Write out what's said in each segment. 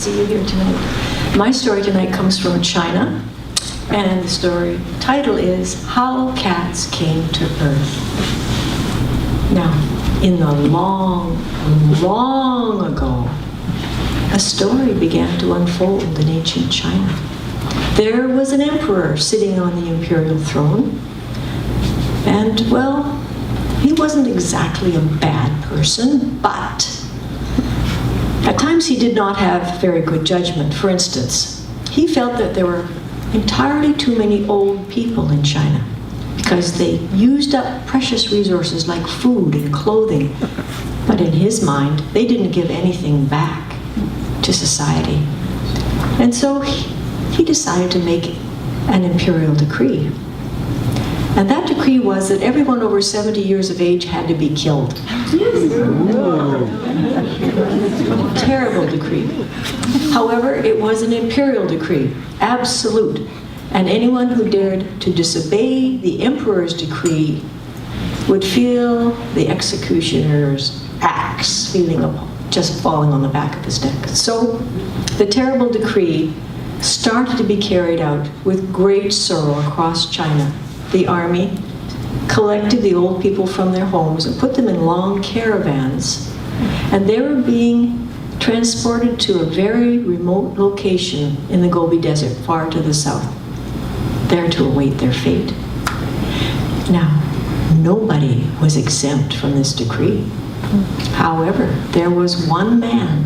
see you here tonight. My story tonight comes from China, and the story title is How Cats Came to Earth. Now, in the long, long ago, a story began to unfold in ancient China. There was an emperor sitting on the imperial throne, and, well, he wasn't exactly a bad person, but at times he did not have very good judgment. For instance, he felt that there were entirely too many old people in China because they used up precious resources like food and clothing. But in his mind, they didn't give anything back to society. And so he decided to make an imperial decree. And that decree was that everyone over 70 years of age had to be killed. Terrible decree. However, it was an imperial decree, absolute. And anyone who dared to disobey the emperor's decree would feel the executioner's axe just falling on the back of his neck. So the terrible decree started to be carried out with great sorrow across China. The army collected the old people from their homes and put them in long caravans, and they were being transported to a very remote location in the Gobi Desert, far to the south, there to await their fate. Now, nobody was exempt from this decree. However, there was one man,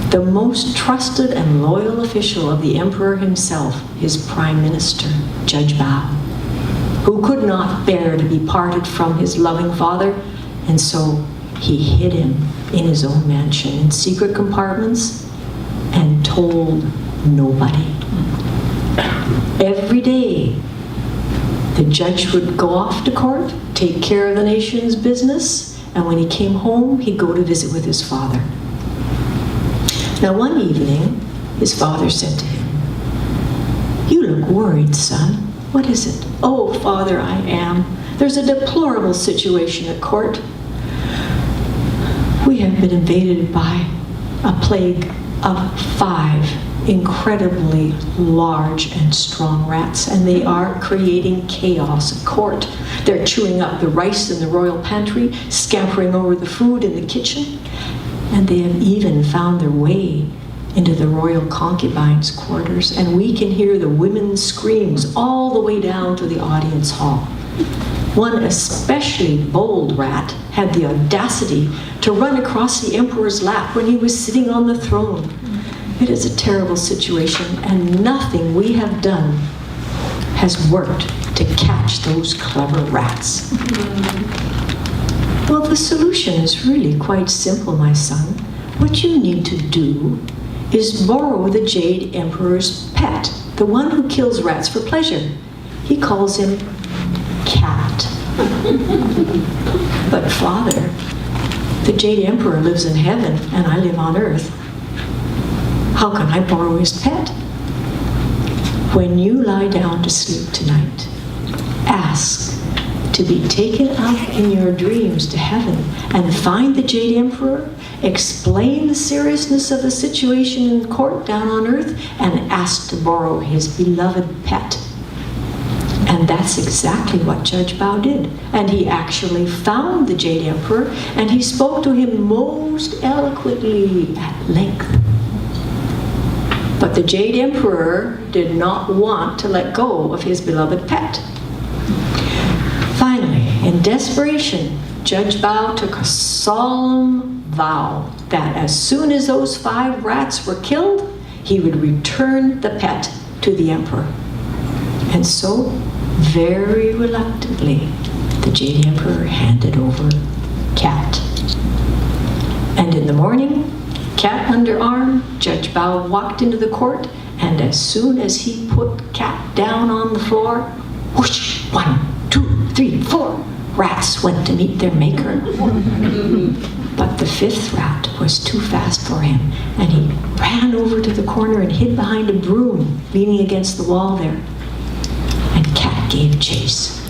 the most trusted and loyal official of the emperor himself, his prime minister, Judge Bao, who could not bear to be parted from his loving father, and so he hid him in his own mansion in secret compartments and told nobody. Every day, the judge would go off to court, take care of the nation's business, and when he came home, he'd go to visit with his father. Now, one evening, his father said to him, "You look worried, son. What is it?" "Oh, Father, I am. There's a deplorable situation at court. We have been invaded by a plague of 5 incredibly large and strong rats, and they are creating chaos at court. They're chewing up the rice in the royal pantry, scampering over the food in the kitchen, and they have even found their way into the royal concubines' quarters, and we can hear the women's screams all the way down to the audience hall. One especially bold rat had the audacity to run across the emperor's lap when he was sitting on the throne. It is a terrible situation, and nothing we have done has worked to catch those clever rats." "Well, the solution is really quite simple, my son. What you need to do is borrow the Jade Emperor's pet, the one who kills rats for pleasure. He calls him Cat." "But Father, the Jade Emperor lives in heaven and I live on earth. How can I borrow his pet?" "When you lie down to sleep tonight, ask to be taken up in your dreams to heaven and find the Jade Emperor, explain the seriousness of the situation in court down on earth, and ask to borrow his beloved pet." And that's exactly what Judge Bao did. And he actually found the Jade Emperor, and he spoke to him most eloquently at length. But the Jade Emperor did not want to let go of his beloved pet. Finally, in desperation, Judge Bao took a solemn vow that as soon as those 5 rats were killed, he would return the pet to the emperor. And so, very reluctantly, the Jade Emperor handed over Cat. And in the morning, Cat under arm, Judge Bao walked into the court, and as soon as he put Cat down on the floor, whoosh, 1, 2, 3, 4, rats went to meet their maker. But the 5th rat was too fast for him, and he ran over to the corner and hid behind a broom, leaning against the wall there. And Cat gave chase.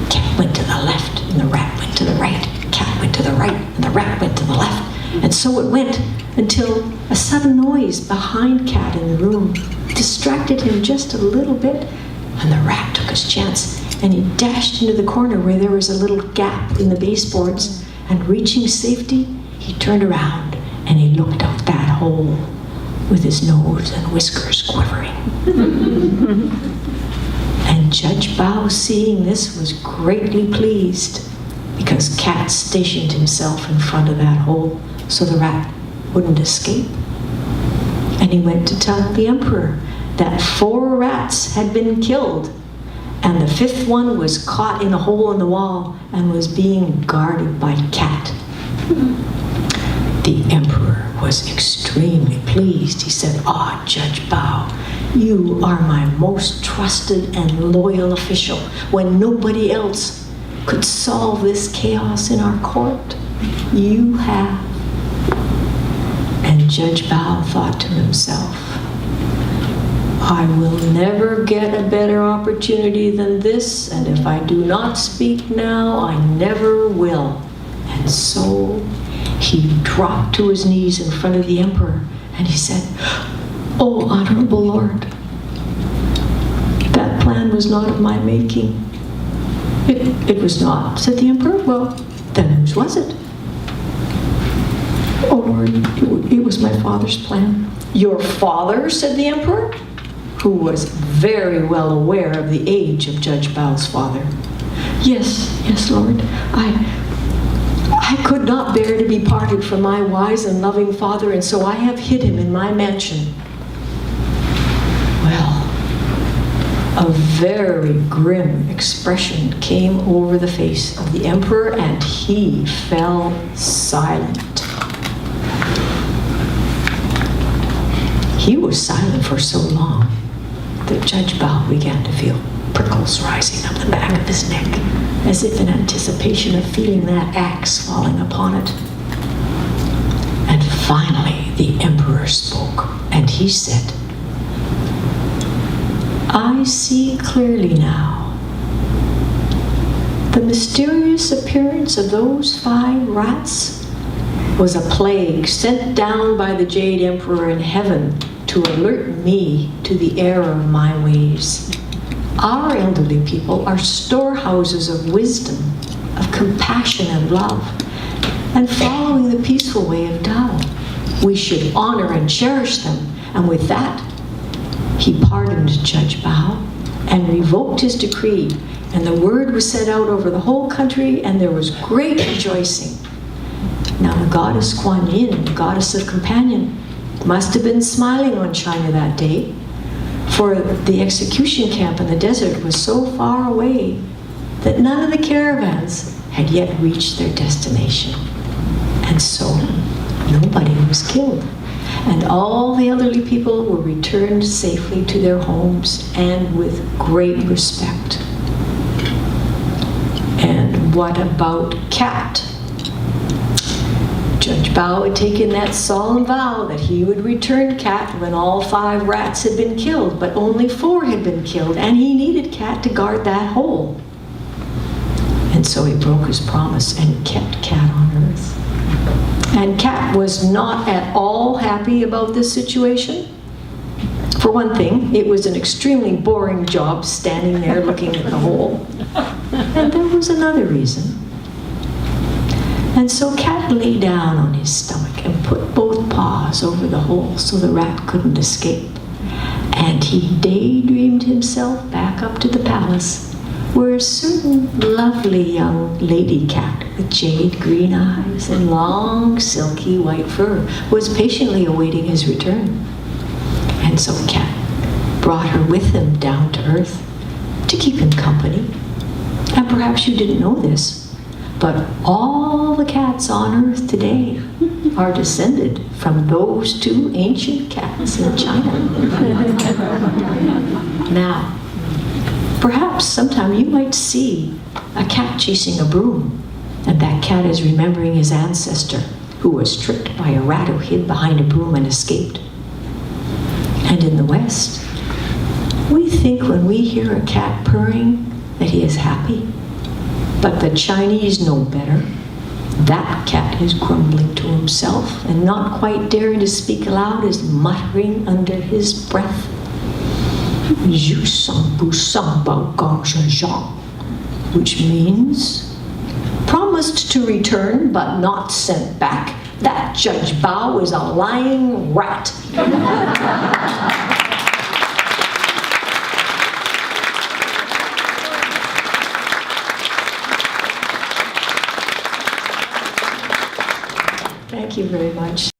Cat went to the left, and the rat went to the right. Cat went to the right, and the rat went to the left. And so it went until a sudden noise behind Cat in the room distracted him just a little bit, and the rat took his chance, and he dashed into the corner where there was a little gap in the baseboards, and reaching safety, he turned around and he looked out that hole with his nose and whiskers quivering. And Judge Bao, seeing this, was greatly pleased, because Cat stationed himself in front of that hole so the rat wouldn't escape. And he went to tell the emperor that 4 rats had been killed, and the 5th one was caught in a hole in the wall and was being guarded by Cat. The emperor was extremely pleased. He said, "Ah, Judge Bao, you are my most trusted and loyal official. When nobody else could solve this chaos in our court, you have." And Judge Bao thought to himself, "I will never get a better opportunity than this, and if I do not speak now, I never will." And so he dropped to his knees in front of the emperor, and he said, "Oh, honorable lord, that plan was not of my making." It was not," said the emperor. "Well, then whose was it?" "Oh lord, it was my father's plan." "Your father?" said the emperor, who was very well aware of the age of Judge Bao's father. Yes, lord. I could not bear to be parted from my wise and loving father, and so I have hid him in my mansion." Well, a very grim expression came over the face of the emperor, and he fell silent. He was silent for so long that Judge Bao began to feel prickles rising up the back of his neck, as if in anticipation of feeling that axe falling upon it. And finally, the emperor spoke, and he said, "I see clearly now. The mysterious appearance of those 5 rats was a plague sent down by the Jade Emperor in heaven to alert me to the error of my ways. Our elderly people are storehouses of wisdom, of compassion and love, and following the peaceful way of Tao. We should honor and cherish them." And with that, he pardoned Judge Bao and revoked his decree, and the word was sent out over the whole country, and there was great rejoicing. Now the goddess Kuan Yin, the goddess of companion, must have been smiling on China that day, for the execution camp in the desert was so far away that none of the caravans had yet reached their destination. And so nobody was killed. And all the elderly people were returned safely to their homes and with great respect. And what about Cat? Judge Bao had taken that solemn vow that he would return Cat when all 5 rats had been killed, but only 4 had been killed, and he needed Cat to guard that hole. And so he broke his promise and kept Cat on earth. And Cat was not at all happy about this situation. For one thing, it was an extremely boring job standing there looking at the hole. And there was another reason. And so Cat lay down on his stomach and put both paws over the hole so the rat couldn't escape. And he daydreamed himself back up to the palace, where a certain lovely young lady cat with jade green eyes and long silky white fur was patiently awaiting his return. And so Cat brought her with him down to earth to keep him company. And perhaps you didn't know this, but all the cats on earth today are descended from those 2 ancient cats in China. Now, perhaps sometime you might see a cat chasing a broom, and that cat is remembering his ancestor who was tricked by a rat who hid behind a broom and escaped. And in the West, we think when we hear a cat purring that he is happy. But the Chinese know better. That cat is grumbling to himself and not quite daring to speak aloud, is muttering under his breath, which means, promised to return but not sent back. That Judge Bao is a lying rat. Thank you very much.